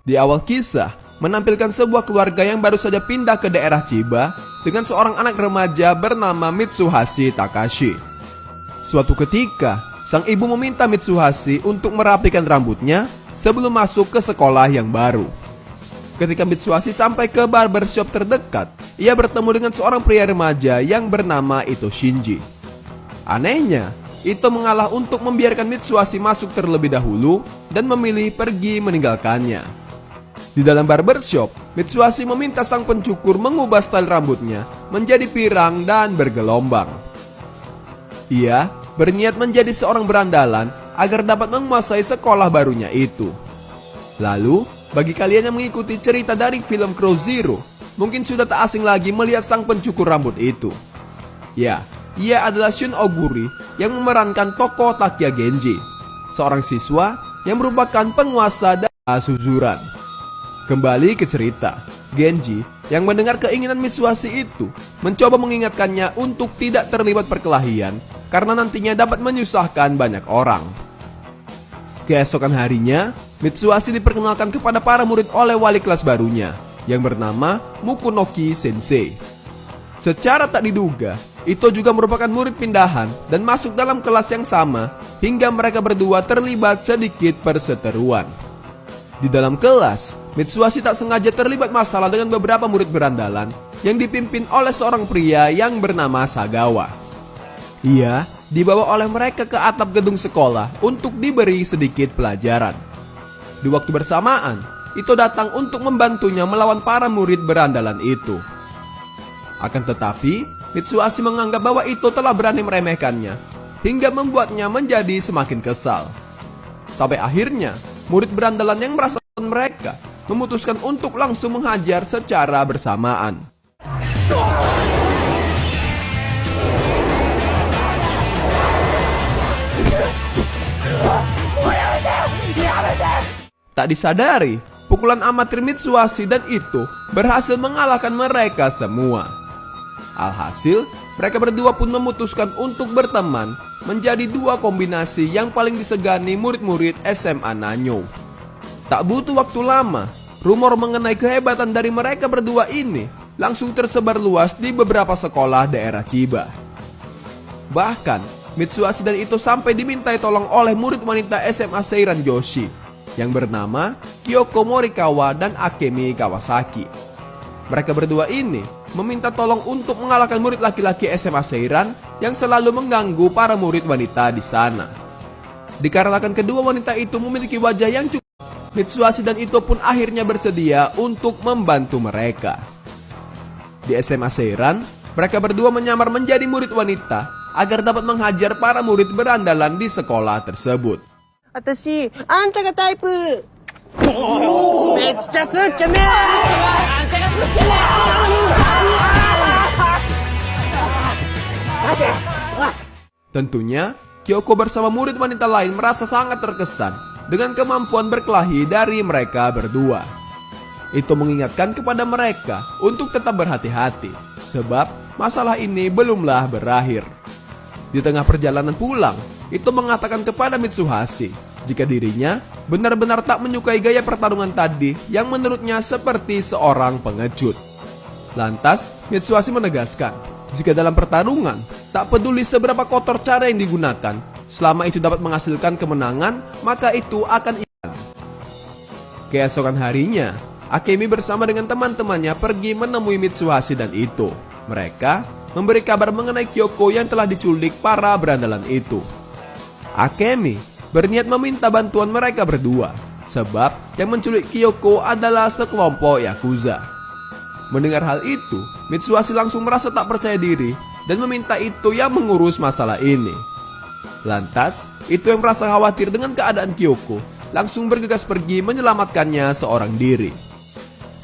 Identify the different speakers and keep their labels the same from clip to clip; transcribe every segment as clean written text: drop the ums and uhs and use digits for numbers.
Speaker 1: Di awal kisah, menampilkan sebuah keluarga yang baru saja pindah ke daerah Chiba dengan seorang anak remaja bernama Mitsuhashi Takashi. Suatu ketika, sang ibu meminta Mitsuhashi untuk merapikan rambutnya sebelum masuk ke sekolah yang baru. Ketika Mitsuhashi sampai ke barbershop terdekat, ia bertemu dengan seorang pria remaja yang bernama Ito Shinji. Anehnya, Ito mengalah untuk membiarkan Mitsuhashi masuk terlebih dahulu dan memilih pergi meninggalkannya. Di dalam barbershop, Mitsuhashi meminta sang pencukur mengubah style rambutnya menjadi pirang dan bergelombang. Ia berniat menjadi seorang berandalan agar dapat menguasai sekolah barunya itu. Lalu, bagi kalian yang mengikuti cerita dari film Crow Zero, mungkin sudah tak asing lagi melihat sang pencukur rambut itu. Ya, ia adalah Shun Oguri yang memerankan tokoh Takia Genji, seorang siswa yang merupakan penguasa dari Suzuran. Kembali ke cerita, Genji yang mendengar keinginan Mitsuhashi itu mencoba mengingatkannya untuk tidak terlibat perkelahian karena nantinya dapat menyusahkan banyak orang. Keesokan harinya, Mitsuhashi diperkenalkan kepada para murid oleh wali kelas barunya yang bernama Mukunoki Sensei. Secara tak diduga, Ito juga merupakan murid pindahan dan masuk dalam kelas yang sama hingga mereka berdua terlibat sedikit perseteruan. Di dalam kelas, Mitsuhashi tak sengaja terlibat masalah dengan beberapa murid berandalan yang dipimpin oleh seorang pria yang bernama Sagawa. Ia dibawa oleh mereka ke atap gedung sekolah untuk diberi sedikit pelajaran. Di waktu bersamaan, Ito datang untuk membantunya melawan para murid berandalan itu. Akan tetapi, Mitsuhashi menganggap bahwa Ito telah berani meremehkannya, hingga membuatnya menjadi semakin kesal. Sampai akhirnya, murid berandalan yang merasa mereka memutuskan untuk langsung menghajar secara bersamaan. Tak disadari, pukulan amatir Mitsuhashi dan Ito berhasil mengalahkan mereka semua. Alhasil, mereka berdua pun memutuskan untuk berteman menjadi dua kombinasi yang paling disegani murid-murid SMA Nanyo. Tak butuh waktu lama, rumor mengenai kehebatan dari mereka berdua ini langsung tersebar luas di beberapa sekolah daerah Chiba. Bahkan, Mitsuhashi dan Ito sampai dimintai tolong oleh murid wanita SMA Seiran Joshi yang bernama Kyoko Morikawa dan Akemi Kawasaki. Mereka berdua ini meminta tolong untuk mengalahkan murid laki-laki SMA Seiran yang selalu mengganggu para murid wanita di sana. Dikarenakan kedua wanita itu memiliki wajah yang cukup, Mitsuhashi dan Ito pun akhirnya bersedia untuk membantu mereka. Di SMA Seiran, mereka berdua menyamar menjadi murid wanita agar dapat menghajar para murid berandalan di sekolah tersebut.
Speaker 2: Atashi, anta ga type. Mecca suka ne. Anta ga suka.
Speaker 1: Tentunya, Kyoko bersama murid wanita lain merasa sangat terkesan dengan kemampuan berkelahi dari mereka berdua. Itu mengingatkan kepada mereka untuk tetap berhati-hati, sebab masalah ini belumlah berakhir. Di tengah perjalanan pulang, Ito mengatakan kepada Mitsuhashi jika dirinya benar-benar tak menyukai gaya pertarungan tadi yang menurutnya seperti seorang pengecut. Lantas, Mitsuhashi menegaskan jika dalam pertarungan, tak peduli seberapa kotor cara yang digunakan, selama itu dapat menghasilkan kemenangan, maka itu akan hilang. Keesokan harinya, Akemi bersama dengan teman-temannya pergi menemui Mitsuhashi dan Ito. Mereka memberi kabar mengenai Kyoko yang telah diculik para berandalan itu. Akemi berniat meminta bantuan mereka berdua, sebab yang menculik Kyoko adalah sekelompok Yakuza. Mendengar hal itu, Mitsuhashi langsung merasa tak percaya diri dan meminta Ito yang mengurus masalah ini. Lantas, Ito yang merasa khawatir dengan keadaan Kyoko langsung bergegas pergi menyelamatkannya seorang diri.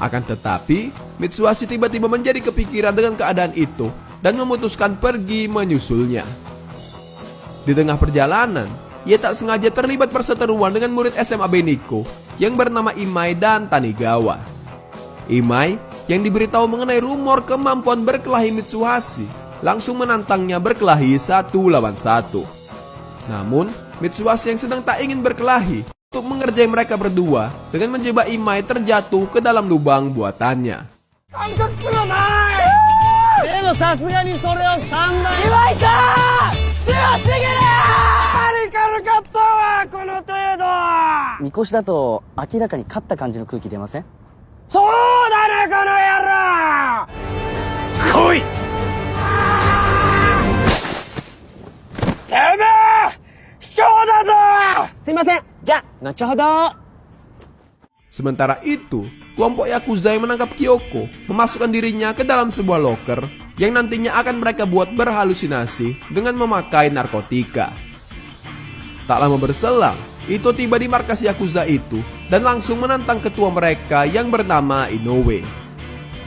Speaker 1: Akan tetapi, Mitsuhashi tiba-tiba menjadi kepikiran dengan keadaan itu dan memutuskan pergi menyusulnya. Di tengah perjalanan, ia tak sengaja terlibat perseteruan dengan murid SMA Beniko yang bernama Imai dan Tanigawa. Imai yang diberitahu mengenai rumor kemampuan berkelahi Mitsuhashi langsung menantangnya berkelahi 1 lawan 1. Namun, Mitsuhashi yang sedang tak ingin berkelahi untuk mengerjai mereka berdua dengan menjebak Imai terjatuh ke dalam lubang buatannya.
Speaker 2: でもさすがにそれを3倍岩井さん強すぎる軽かったわこの程度
Speaker 3: みこしだと明らかに勝った感じの空気出ません？
Speaker 2: そうだねこの野郎来いてめえ卑怯だぞすいませんじゃあ後ほど
Speaker 1: Sementara itu, kelompok Yakuza yang menangkap Kyoko memasukkan dirinya ke dalam sebuah loker yang nantinya akan mereka buat berhalusinasi dengan memakai narkotika. Tak lama berselang, Ito tiba di markas Yakuza itu dan langsung menantang ketua mereka yang bernama Inoue.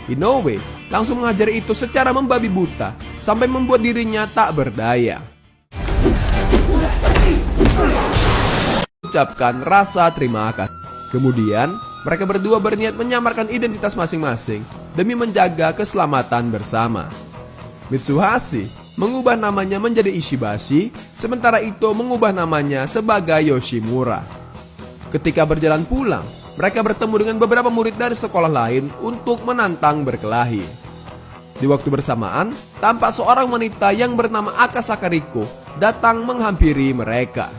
Speaker 1: Inoue langsung menghajar Ito secara membabi buta sampai membuat dirinya tak berdaya. Ucapkan rasa terima kasih. Kemudian, mereka berdua berniat menyamarkan identitas masing-masing demi menjaga keselamatan bersama. Mitsuhashi mengubah namanya menjadi Ishibashi, sementara Ito mengubah namanya sebagai Yoshimura. Ketika berjalan pulang, mereka bertemu dengan beberapa murid dari sekolah lain untuk menantang berkelahi. Di waktu bersamaan, tampak seorang wanita yang bernama Akasaka Riko datang menghampiri mereka.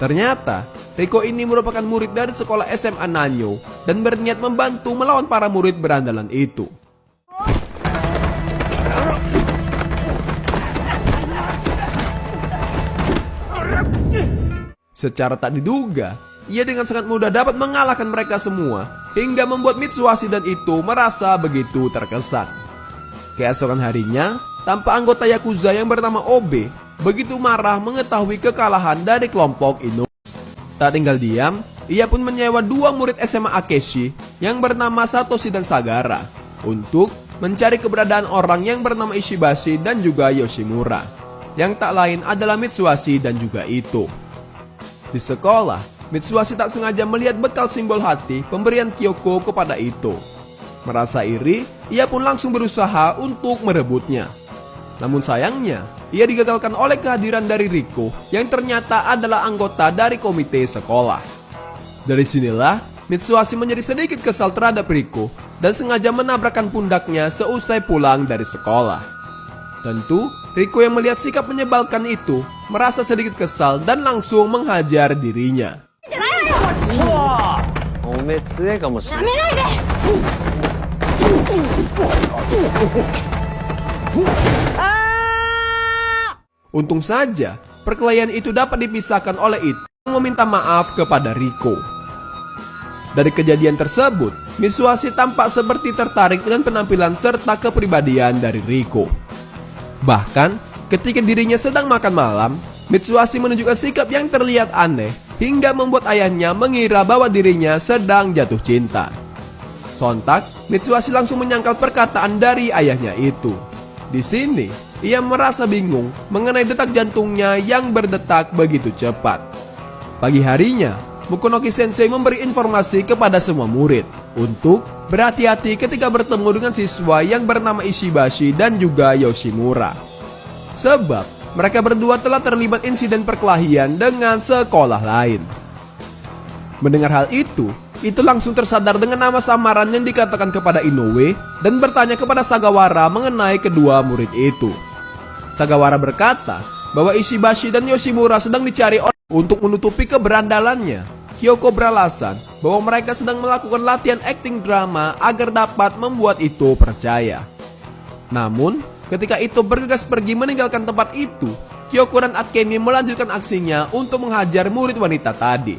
Speaker 1: Ternyata, Riko ini merupakan murid dari sekolah SMA Nanyo dan berniat membantu melawan para murid berandalan itu. Secara tak diduga, ia dengan sangat mudah dapat mengalahkan mereka semua hingga membuat Mitsuhashi dan Ito merasa begitu terkesan. Keesokan harinya, tanpa anggota Yakuza yang bernama Obe begitu marah mengetahui kekalahan dari kelompok Inoue. Tak tinggal diam, ia pun menyewa dua murid SMA Akeshi yang bernama Satoshi dan Sagara untuk mencari keberadaan orang yang bernama Ishibashi dan juga Yoshimura, yang tak lain adalah Mitsuhashi dan juga Ito. Di sekolah, Mitsuhashi tak sengaja melihat bekal simbol hati pemberian Kyoko kepada Ito. Merasa iri, ia pun langsung berusaha untuk merebutnya. Namun sayangnya, ia digagalkan oleh kehadiran dari Riko yang ternyata adalah anggota dari komite sekolah. Dari sinilah, Mitsuhashi menjadi sedikit kesal terhadap Riko dan sengaja menabrakkan pundaknya seusai pulang dari sekolah. Tentu, Riko yang melihat sikap menyebalkan itu merasa sedikit kesal dan langsung menghajar dirinya. Untung saja, perkelahian itu dapat dipisahkan oleh Ito yang meminta maaf kepada Riko. Dari kejadian tersebut, Mitsuhashi tampak seperti tertarik dengan penampilan serta kepribadian dari Riko. Bahkan, ketika dirinya sedang makan malam, Mitsuhashi menunjukkan sikap yang terlihat aneh hingga membuat ayahnya mengira bahwa dirinya sedang jatuh cinta. Sontak, Mitsuhashi langsung menyangkal perkataan dari ayahnya itu. Di sini, ia merasa bingung mengenai detak jantungnya yang berdetak begitu cepat. Pagi harinya, Mukonoki Sensei memberi informasi kepada semua murid untuk berhati-hati ketika bertemu dengan siswa yang bernama Ishibashi dan juga Yoshimura. Sebab mereka berdua telah terlibat insiden perkelahian dengan sekolah lain. Mendengar hal itu langsung tersadar dengan nama samaran yang dikatakan kepada Inoue dan bertanya kepada Sagawara mengenai kedua murid itu. Sagawara berkata bahwa Ishibashi dan Yoshimura sedang dicari orang untuk menutupi keberandalannya. Kyoko beralasan bahwa mereka sedang melakukan latihan akting drama agar dapat membuat Ito percaya. Namun, ketika Ito bergegas pergi meninggalkan tempat itu, Kyoko dan Akemi melanjutkan aksinya untuk menghajar murid wanita tadi.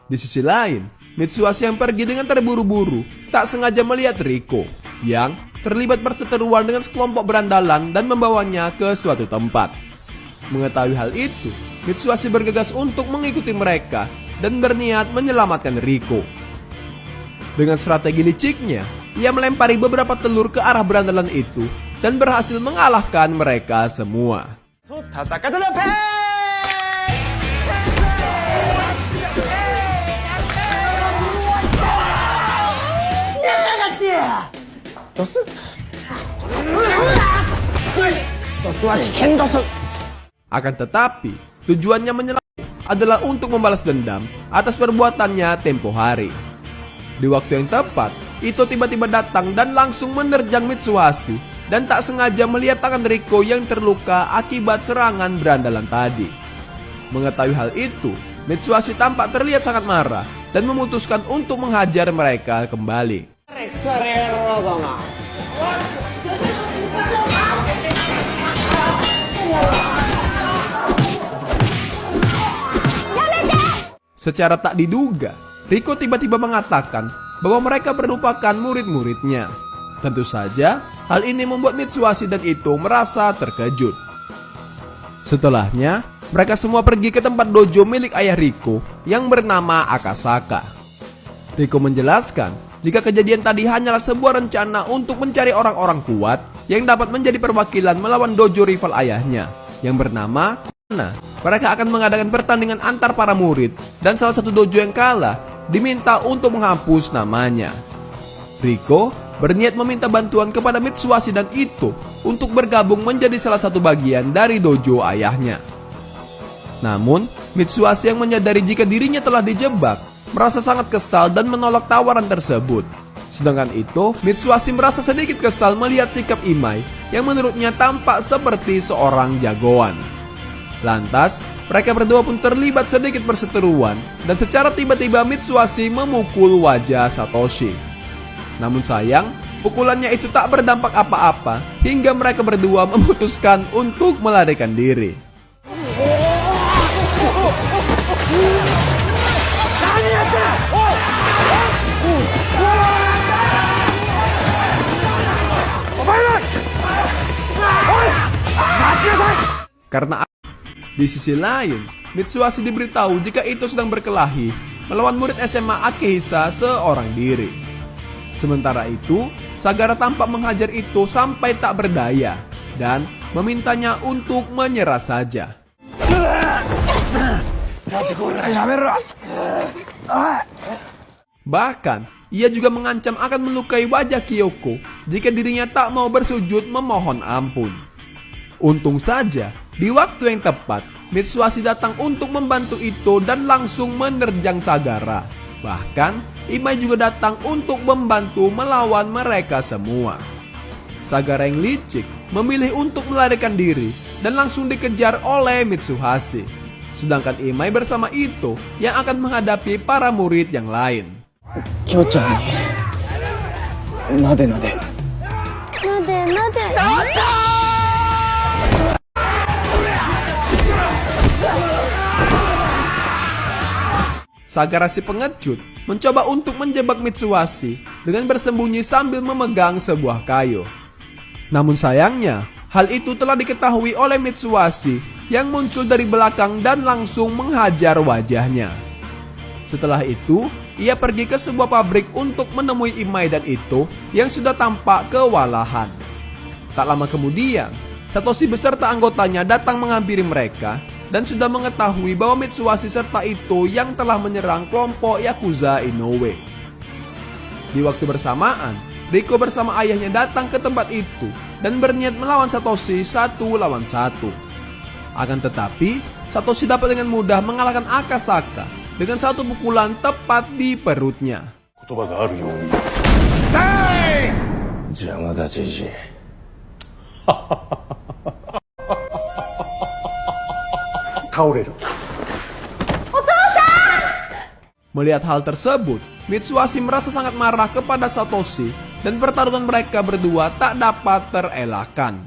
Speaker 1: Di sisi lain, Mitsuhashi yang pergi dengan terburu-buru tak sengaja melihat Riko yang terlibat perseteruan dengan sekelompok berandalan dan membawanya ke suatu tempat. Mengetahui hal itu, Mitsuhashi bergegas untuk mengikuti mereka dan berniat menyelamatkan Riko. Dengan strategi liciknya, ia melempari beberapa telur ke arah berandalan itu dan berhasil mengalahkan mereka semua. Akan tetapi, tujuannya menyelamatkan adalah untuk membalas dendam atas perbuatannya tempo hari. Di waktu yang tepat, Ito tiba-tiba datang dan langsung menerjang Mitsuhashi dan tak sengaja melihat tangan Riko yang terluka akibat serangan berandalan tadi. Mengetahui hal itu, Mitsuhashi tampak terlihat sangat marah dan memutuskan untuk menghajar mereka kembali. Secara tak diduga, Riko tiba-tiba mengatakan bahwa mereka merupakan murid-muridnya. Tentu saja, hal ini membuat Mitsuhashi dan Ito merasa terkejut. Setelahnya, mereka semua pergi ke tempat dojo milik ayah Riko yang bernama Akasaka. Riko menjelaskan jika kejadian tadi hanyalah sebuah rencana untuk mencari orang-orang kuat yang dapat menjadi perwakilan melawan dojo rival ayahnya yang bernama Nah, mereka akan mengadakan pertandingan antar para murid dan salah satu dojo yang kalah diminta untuk menghapus namanya. Riko berniat meminta bantuan kepada Mitsuhashi dan Ito untuk bergabung menjadi salah satu bagian dari dojo ayahnya. Namun, Mitsuhashi yang menyadari jika dirinya telah dijebak, merasa sangat kesal dan menolak tawaran tersebut. Sedangkan Ito, Mitsuhashi merasa sedikit kesal melihat sikap Imai yang menurutnya tampak seperti seorang jagoan. Lantas, mereka berdua pun terlibat sedikit perseteruan dan secara tiba-tiba Mitsuhashi memukul wajah Satoshi. Namun sayang, pukulannya itu tak berdampak apa-apa hingga mereka berdua memutuskan untuk melarikan diri. Karena di sisi lain, Mitsuhashi diberitahu jika Ito sedang berkelahi melawan murid SMA Akehisa seorang diri. Sementara itu, Sagara tampak menghajar Ito sampai tak berdaya dan memintanya untuk menyerah saja. Bahkan, ia juga mengancam akan melukai wajah Kyoko jika dirinya tak mau bersujud memohon ampun. Untung saja, di waktu yang tepat, Mitsuhashi datang untuk membantu Ito dan langsung menerjang Sagara. Bahkan, Imai juga datang untuk membantu melawan mereka semua. Sagara yang licik memilih untuk melarikan diri dan langsung dikejar oleh Mitsuhashi. Sedangkan Imai bersama Ito yang akan menghadapi para murid yang lain.
Speaker 3: Kyo-chan ni nade-nade.
Speaker 1: Sagara si pengecut mencoba untuk menjebak Mitsuhashi dengan bersembunyi sambil memegang sebuah kayu. Namun sayangnya, hal itu telah diketahui oleh Mitsuhashi yang muncul dari belakang dan langsung menghajar wajahnya. Setelah itu, ia pergi ke sebuah pabrik untuk menemui Imai dan Ito yang sudah tampak kewalahan. Tak lama kemudian, Satoshi beserta anggotanya datang menghampiri mereka dan sudah mengetahui bahwa Mitsuhashi serta Ito yang telah menyerang kelompok Yakuza Inoue. Di waktu bersamaan, Riko bersama ayahnya datang ke tempat itu dan berniat melawan Satoshi 1 lawan 1. Akan tetapi, Satoshi dapat dengan mudah mengalahkan Akasaka dengan satu pukulan tepat di perutnya. Melihat hal tersebut, Mitsuhashi merasa sangat marah kepada Satoshi dan pertarungan mereka berdua tak dapat terelakkan.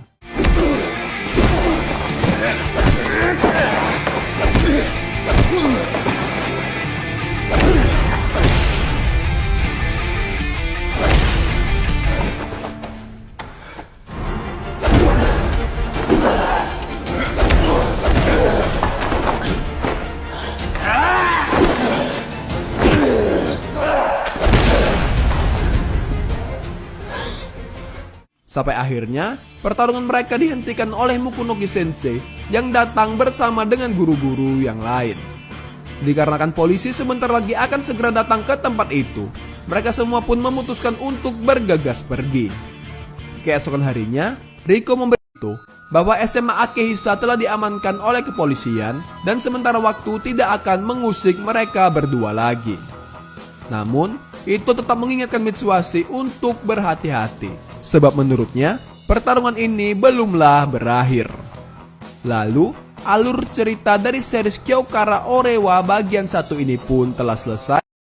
Speaker 1: Sampai akhirnya, pertarungan mereka dihentikan oleh Mukunogi Sensei yang datang bersama dengan guru-guru yang lain. Dikarenakan polisi sebentar lagi akan segera datang ke tempat itu, mereka semua pun memutuskan untuk bergegas pergi. Keesokan harinya, Riko memberi itu bahwa SMA Akehisa telah diamankan oleh kepolisian dan sementara waktu tidak akan mengusik mereka berdua lagi. Namun, Ito tetap mengingatkan Mitsuhashi untuk berhati-hati, sebab menurutnya pertarungan ini belumlah berakhir. Lalu, alur cerita dari series Kyokara Orewa bagian 1 ini pun telah selesai.